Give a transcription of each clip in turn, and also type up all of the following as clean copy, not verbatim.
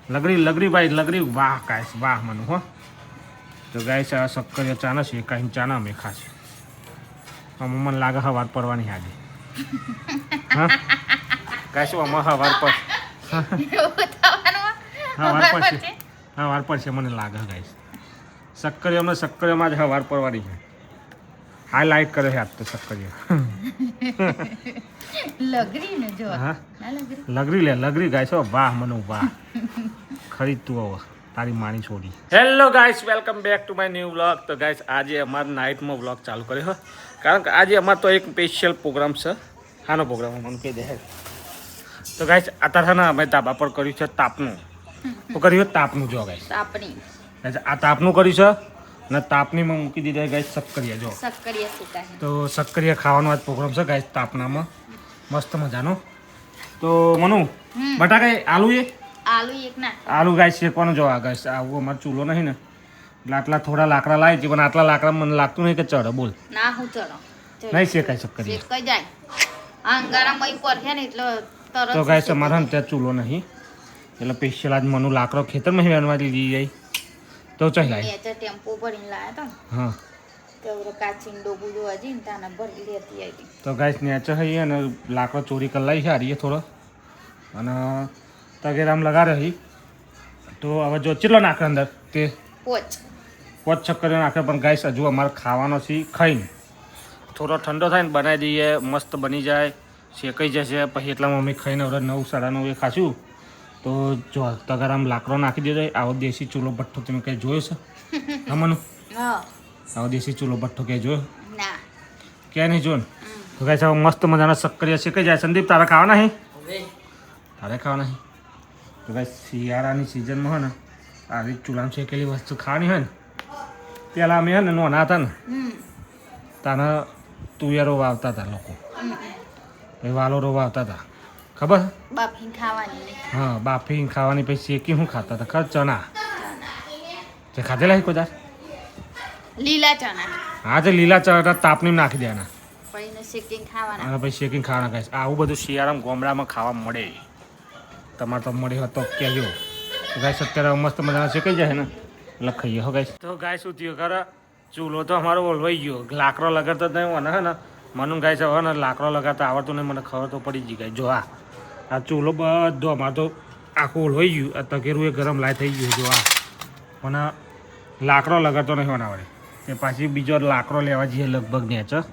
લગરી ભાઈ લગરી વાહ ગાઈસ વાહ મનુ હો તો ગાઈસ આ શક્કરિયો ચાના છે કાંઈ ચાના અમે ખાશે મને લાગે હવાર પડવાની આજે હા ગાઈસ આમાં હવાર પર હવાર પડશે મને લાગે ગાઈસ શક્કરિયામાં જ હવાર પડવાની છે હાઈલાઇટ કરે છે આજ તો શક્કરિયો લગરી ગાઈસ વાહ મનુ વાહ ખરીદ તું હવે તારી માણી છોડી hello guys welcome back to my new vlog તો ગાઈસ આજે અમારા નાઇટમાં વ્લોગ ચાલુ કર્યો કારણ કે આજે અમારે તો એક સ્પેશિયલ પ્રોગ્રામ છે આનો પ્રોગ્રામ મને કહી દે તો ગાઈસ અત્યારે ને અમે ધાબા પર કર્યું છે તાપનું તો કર્યું તાપનું જો ગાઈસ આ તાપનું કર્યું છે અને તાપનીમાં મૂકી દીધા ગાઈસ શક્કરિયા જો તો શક્કરિયા ખાવાનો આજ પ્રોગ્રામ છે ગાઈસ તાપનામાં મસ્ત મજાનો તો મનુ બટાકા આલુ ગાઈસ શેકવાનું જો આ ગાઈસ આવું અમારો ચૂલો નહીં ને એટલે આટલા થોડા લાકડા લાવી છે પણ આટલા લાકડા મને લાગતું નહીં કે ચડે બોલ ના હું ચડો નહીં શેકાય શક્કરિયા શેકાઈ જાય અંગારામાં પર છે ને એટલે તરત તો ગાઈસ અમારા ને ત્યાં ચૂલો નહીં એટલે સ્પેશિયલ આજ મનુ લાકડો ખેતરમાં વેણવા લઈ જાય તો ચાલ નીચે ટેમ્પો ભરીને લાયા હતા હા તો કાચીન ડોબુ જોવા જઈને તાના ભરી લેતી આવી તો ગાઈસ નેચે હઈ અને લાકડો ચોરી કરી લાવી છે હારીએ થોડો અને તગેરામ લગાડે હઈ તો હવે જો ચેટલો નાખે અંદર તે પોચ શક્કરિયો નાખે પણ ગાઈસ હજુ અમારે ખાવાનો છે ખાઈને થોડો ઠંડો થાય ને બનાવી દઈએ મસ્ત બની જાય શેકાઈ જશે પછી એટલામાં અમે ખાઈને હવે 9 સાડા 9 ખાશું તો જો તગારામ લાકડો નાખી દેજો આવો દેશી ચૂલો ભઠ્ઠો તમે કંઈ જોયો છે હમનું આવો દેશી ચૂલો ભઠ્ઠો ક્યાંય જોયો ક્યાં નહીં જોયો ને તો ગાઈસ હવે મસ્ત મજાના શક્કરિયા શેકાઈ જાય સંદીપ તારે ખાવાના હે તારે ખાવાના હે તો ગાઈસ શિયાળાની સિઝનમાં હોય ને આવી ચૂલામાં શેકેલી વસ્તુ ખાવાની હોય ને પહેલાં અમે હે ને નાના હતા ને તાને તુવેરો વાવતા હતા લોકો પછી વાલોરો વાવતા હતા ખબર બાફીને ખાવાની હા બાફીને ખાવાની પછી શેકી શું ખાતા હતા ખબર ચણા તે ખાધેલા કોઈ દાર લીલા ચણા હા તે લીલા ચણા તાપની નાખી દેવાના પછી શેકીને ખાવાના અને પછી શેકીને ખાવાના ગાઈસ આવું બધું શિયાળામાં ગામડામાં ખાવા મળે તમારે તો મળે હોય તો કહેજો ગાઈસ અત્યારે મસ્ત મજાના શેકાઈ જાય ને એટલે ખાઈએ હો ગાઈસ તો ગાય શું થયું ખરા ચૂલો તો અમારો ઓલવાઈ ગયો લાકડો લગાડતો જ નહીં મને હે ને મને ગાય છે હવે ને લાકડો લગાડતા આવડતું નહીં મને ખબર તો પડી ગઈ ગાય જો આ ચૂલો બધો અમારે તો આખું ઓલવાઈ ગયું આ તકેરું એ ગરમ લાય થઈ ગયું જો આ પણ લાકડો લગાડતો નહીં બનાવડે તે પાછી બીજો લાકડો લેવા જઈએ લગભગ નેચર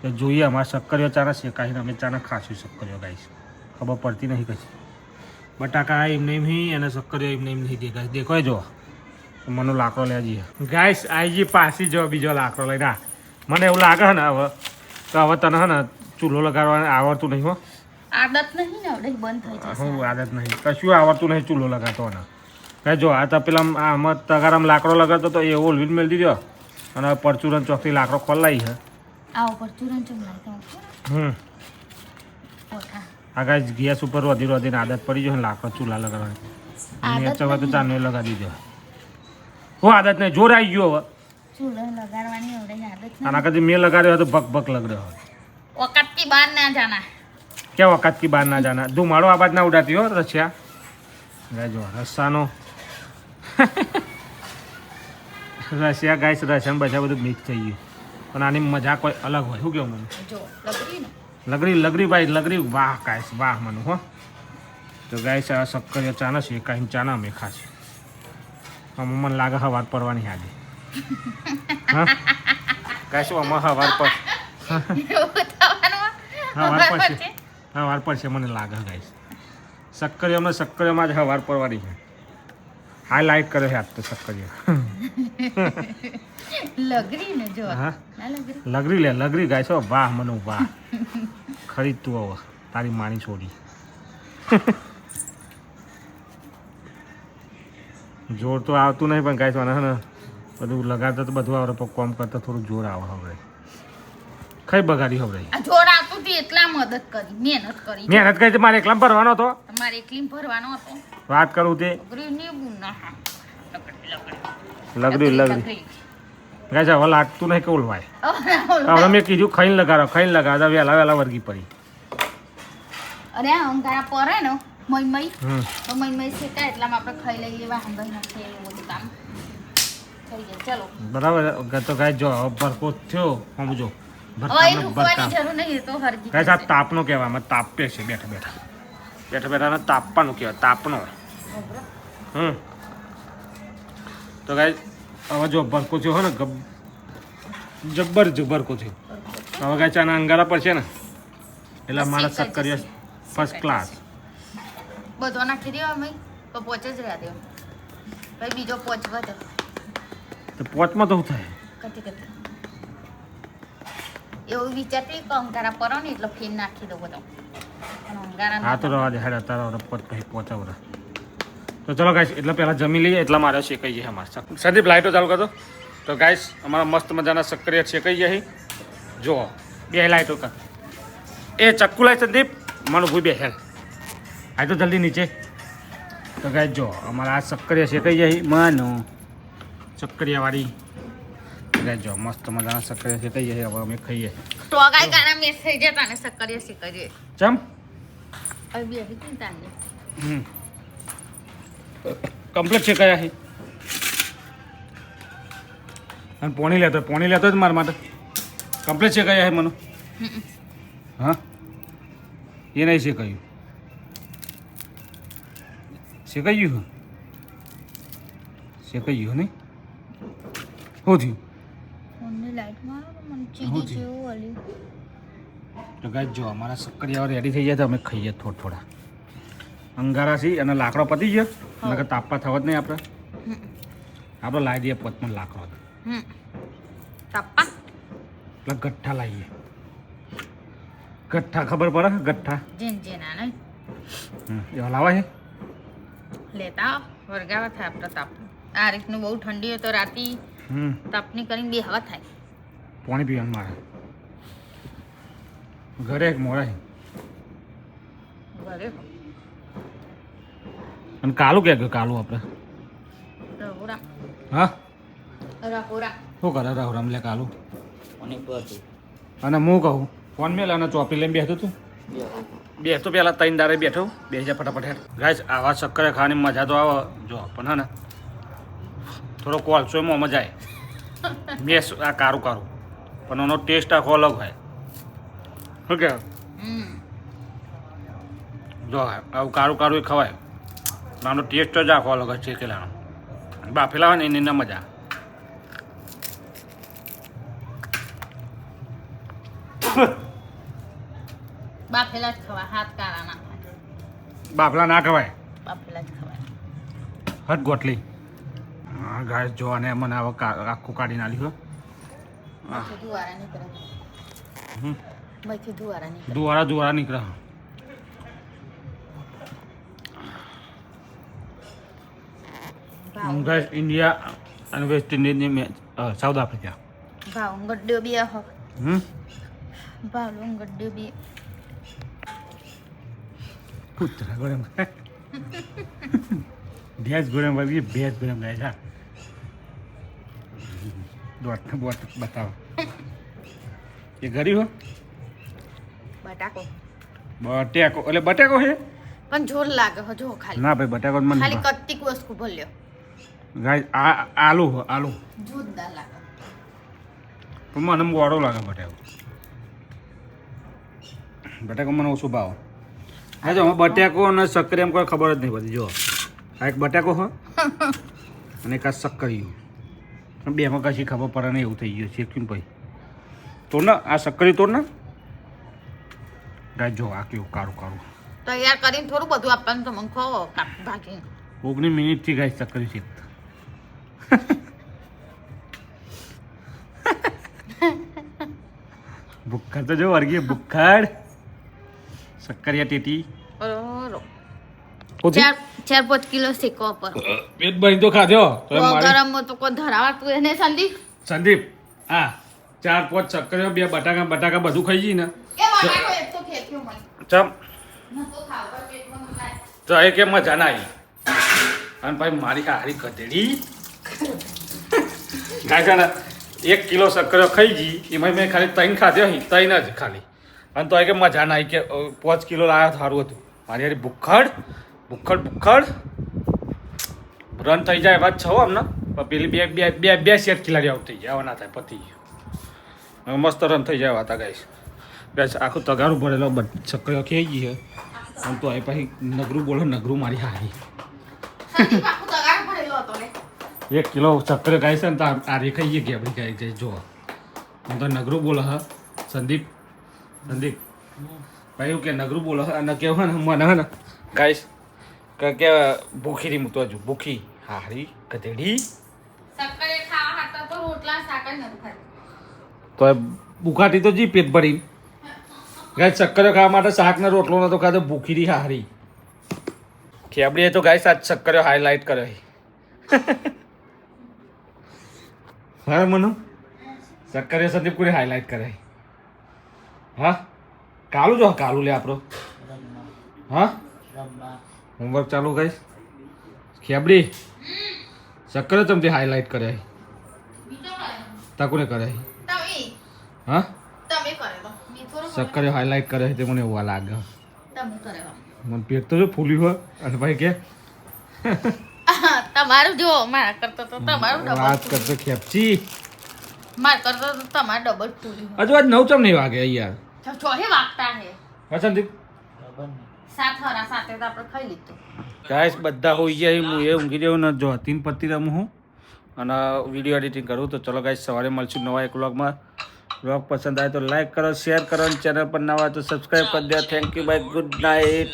તો જોઈએ અમારે શક્કરિયો ચાના શેકાઈને અમે ચાના ખાશું શક્કરિયો ગાઈશ ખબર પડતી નહીં કશી બટાકા એમને એમ અને શક્કરિયો એમને એમ નહીં દેખાય દેખો જો મને લાકડો લેવા જઈએ ગાઈસ આવી જઈએ પાછી જો બીજો લાકડો લઈને મને એવું લાગે ને હવે તો હવે તને હે ને ચૂલો લગાડવા આવડતું નહીં હો આદત નહીં ને હવે બંધ થઈ જશે હું આદત નહીં કશું આવડતું નહીં ચૂલો લગાડતો ને કઈ જો આ તો પેલા આમાં તગારામ લાકડો લગાડતો તો એ ઓલવીને મેળ દીધો અને પરચુરન ચોકથી લાકડો ખોલાવી છે આ પરચુરન ચોક આ ગાઈસ ગેસ ઉપર વધીને આદત પડી જાય લાકડો ચૂલા લગાડવાની મેં ચવા તો ચાનો લગાડી દીધો હું આદત નહીં જોર આવી ગયો હવે ચૂલો લગાડવાની હવે આદત આના કદી મેં લગાડ્યો તો ભક ભક લગડ્યો હવે વખત की बाहर ना जाना क्या वक़्त की बात ना जाना धुमाड़ो आवाज ना उड़ाती हो रसिया जो रस्सानो रसिया गाइस रसिया बचा બધું મિક્સ થઈ ગયું પણ આની મજા કોઈ અલગ હોય શું કેવું મને जो लकड़ी ना લગરી ભાઈ લગરી વાહ ગાઈસ વાહ મનુ હો તો ગાઈસ આ શક્કરિયો ચાના છે કાંઈ ચાના અમે ખાશે મને લાગે હવાર પડવાની આજે હા ગાઈસ આમાં હવાર પર હવાર પડશે મને લાગે ગાઈસ શક્કરિયામાં જ હવાર પડવાની છે હાઈલાઇટ કરે છે આજ તો શક્કરિયો લગરી ને જો હા ના લગરી ગાઈસ વાહ મનુ વાહ ખરીદ તું હવે તારી માણી છોડી જોર તો આવતું નહીં પણ ગાઈસ મને હે ને બધું લગાડતા તો બધું આવડે પણ કોમ કરતા થોડું જોર આવે હવે કઈ બગાડી હવે આ જોર આવતું હતી એટલા મદદ કરી મહેનત કરી મારે એકલા ભરવાનો હતો તમારે એકલી ભરવાનો હતો વાત કરું તે લગરી ગાઈસ હવે લાગતું નહીં કે ઓલવાય હવે મેં કીધું ખાઈને લગાડો વહેલા વહેલા વર્ગી પડી અરે આ અંગારા પરે ને મય હમ તો મય શેકાય એટલામાં આપણે ખાઈ લઈએ વાહન નથી એનું બધું કામ થઈ જાય. ચલો બરાબર તો ગાય જો ભરપૂર થયો સમજો હવે એ ઠૂકવાની જરૂર નહીં, એ તો હરગી ગાય આ તાપનો કહેવાય અમે તાપે છે બેઠા તાપવાનું કહેવાય તાપનો. તો ગાય હવે જો ભરપૂર થયો હોય ને જબ્બર ભરકો થયો. હવે ગાય ચાના અંગારા પર છે ને એટલે મારા શક્કરિયા ફર્સ્ટ ક્લાસ. બધો નાખી દેવા મય તો પોચ જ રહ્યા દેવા ભાઈ, બીજો પોચ વધે તો પોચમાં તો શું થાય કટી એવું વિચારતી કે અંગારા પરો ને એટલે ફીન નાખી દો બધો પણ અંગારા હા તો રવા દે હેડ તારા પોચ પછી પહોંચાવરા. તો ચલો ગાઈસ એટલે પહેલાં જમી લઈએ એટલા મારે શેકાઈ જાય અમારે. સંદીપ લાઈટો ચાલુ કરતો. તો ગાઈસ અમારા મસ્ત મજાના શક્કરિયા શેકાઈ જાય. જુઓ બે લાઈટો કર એ ચક્કુ લાય સંદીપ મને ભૂઈ બે હેલ આ તો જલ્દી નીચે. તો ગાઈસ જો અમારા આ શક્કરિયા શેકાઈ જાય માનો શક્કરિયાવાળી. ગાઈસ જો મસ્ત મજાના શક્કરિયા શેકાઈ જાય. હવે અમે ખાઈએ. તો ગાય ગાના મેસ થઈ જતા ને શક્કરિયા શેકાઈએ ચમ હવે બે હતી તાને કમ્પ્લીટ શેકાયા છે. અને પોણી લેતો જ મારા માટે કમ્પ્લીટ શેકાયા છે મને. હા એ નહીં શેકાયું શેકાયું નહીં શું થયું ફોનની લાઈટ મારો મને ચીડી જેવું વાલી. તો ગાઈસ જો અમારા શક્કરિયા રેડી થઈ જાય તો અમે ખાઈએ થોડા અંગારા છે અને લાકડો પતી ગયો નકર તાપવા થવા જ નહીં આપણે લાવી દઈએ પોતમાં લાકડો તાપા એટલે ગઠ્ઠા લાવીએ. ગઠ્ઠા ખબર પડે ગઠ્ઠા જેના નહીં એવા લાવા છે લેતા વરગાવા થાય આપણે તાપ. આ રીતનું બહુ ઠંડી હોય તો રાતી તાપની કરીને બે હવા થાય. પાણી પીવાનું મારે ઘરે એક મોડા છે ઘરે અને કાલું ક્યાં ગયું કાલું આપણે રઘુરામ હા રઘુરામ શું કરે રામ લે કાલું અને હું કહું ફોન મેલ અને ચોપડી લઈને બેઠું તું બેસતો પહેલાં ત્રણ દારે બેઠો બે હજાર ફટાફટ. ગાઈસ આવા શક્કરે ખાવાની મજા તો આવે જો પણ હા ને થોડો કોલસો એમાં મજા આવે. મેસ આ કારું પણ એનો ટેસ્ટ આખો અલગ હોય. શું કે જો આવું કારું એ ખવાય આનો ટેસ્ટ જ આખો અલગ હોય શેકેલાનો. બાફેલા હોય ને એની મજા. બાફેલા જ ખવાય, હાથ કાળા ના થાય. બાફલા ના ખવાય, બાફેલા જ ખવાય. હટ ગોટલી. હા ગાય જો અને મને હવે આખું કાઢી નાખ્યું. ધુવારા નીકળે ધુવારા નીકળે. ગાઈસ ઇન્ડિયા અને વેસ્ટ ઇન્ડિઝની મેચ સાઉથ આફ્રિકા. ભાવ ગડ્ડો બી હો. ભાવ ગડ્ડો બી કૂતરા ગરમ ભેંસ ગરમ આવી ભેંસ ગરમ ગાય છે. દોટ બતાવો એ ગરી હો બટાકો એટલે બટાકો છે પણ જોર લાગે હો જો ખાલી. ના ભાઈ બટાકો મને ખાલી કટ્ટીક વસ્તુ ભલ્યો ગાય આ આલુ જોરદાર લાગે પણ મને મોડો લાગે બટાકો મને ઓછું ભાવ. હા જો બટાકો અને શક્કરી એમ કોઈ ખબર જ નહીં પડતી. જો આ એક બટાકો હો અને એક આ શક્કરીયું બેમાં કશી ખબર પડે ને એવું થઈ ગયું છે કેમ ભાઈ. તો ને આ શક્કરી તો ને ગાય જો આ કેવું કાળું તૈયાર કરીને થોડું બધું આપવાનું તો મને ખો ભાગી 19 મિનિટથી ગાય શક્કરી છે. ભૂખડ તો જો વર્ગીય ભૂખડ શક્કરિયા ટેટી ચાર 5 કિલો શેકવા પર પેટ ભરી તો ખાધો ગરમ તો કોઈ ધરાવાતું એને સંદીપ હા 4-5 શક્કરીઓ 2 બટાકા બધું ખાઈ જઈ ને એ બટાકો એક તો ફેંક્યો મને ચમ નતો ખાવા પેટમાં મુકાય તો એ કે મજા ના આવી. અને ભાઈ મારી હારી કતેડી ગાય ને 1 કિલો શક્કરીઓ ખાઈ ગઈ એમાં મેં ખાલી 3 ખાધ્યો 3 જ ખાલી. અને તો એ કે મજા ના આવી કે 5 કિલો લાવ્યા સારું હતું. મારી યાર ભૂખડ રન થઈ જાય વાત છો અમને પેલી બે બે બે બે સેટ ખિલાડી આઉટ થઈ જાય આવા ના થાય પતી ગયું મસ્ત રન થઈ જાય વાતા ગાઈશ બેસ આખું તગારું ભરેલો છક્કરીઓ ખેઈ ગઈ છે આમ તો એ પછી નગરું બોલો નગરું મારી હારી સંદીપ આખું તગાર ભરેલો હતો ને 1 કિલો છક્કરીઓ ગાય છે ને તો આ રેખાઈ ગઈ આપણી ગાય જાય જો હું તો નગરું બોલો હા સંદીપ ભાઈ એવું કે નગરું બોલો અને કેવું ને મને ને ગાઈશ કે ભૂખી મૂકતો હજુ ભૂખી હારી ગધેડી સક્કરે ખાવા હતા તો રોટલા શાક જ નતું ખાધું તો ભૂખાટી તો જી પેટ ભરી ગાય શક્કરીઓ ખાવા માટે શાક ને રોટલો નતો ખાધો ભૂખી રી હારી ખેબડીએ તો ગાય સાત શક્કરીઓ હાઈલાઇટ કરે હા મનુ શક્કરીઓ સંદીપ કુરી હાઈલાઇટ કરે હા કાલું જો કાલું લે આપણો હા હોમવર્ક ચાલુ ગાઈશ ખેબડી શક્કરીઓ ચમથી હાઈલાઇટ કરે બીજો કરે તાકુને કરે તમે હા તમે કરે તો બી થોડું શક્કરીઓ હાઈલાઇટ કરે તે મને એવું લાગે તમે કરે મને પેટ તો જો ફૂલ્યું હોય અને ભાઈ કે તમારું જો મારા કરતો તો તમારું વાત ડબલ કરતો ખેપચી માર કરતો તો તમારું ડબલ પૂરી હજુ આજ 9 ચમ નહીં વાગે યાર ચોહે વાગતા હે હા સંદીપ 7:30 તો આપણે ખાઈ લીધું ગાઈસ બધા હોઈ ગયા હું એ ઊંઘી રહ્યો ને જો 3 પત્તી રમું હું અને વિડીયો એડિટિંગ કરું તો ચલો ગાઈસ સવારે મળશું નવા એક વ્લોગમાં વ્લોગ પસંદ આવે તો લાઈક કરો શેર કરો અને ચેનલ પર નવા હોય તો સબસ્ક્રાઈબ કરી દો thank you bye good night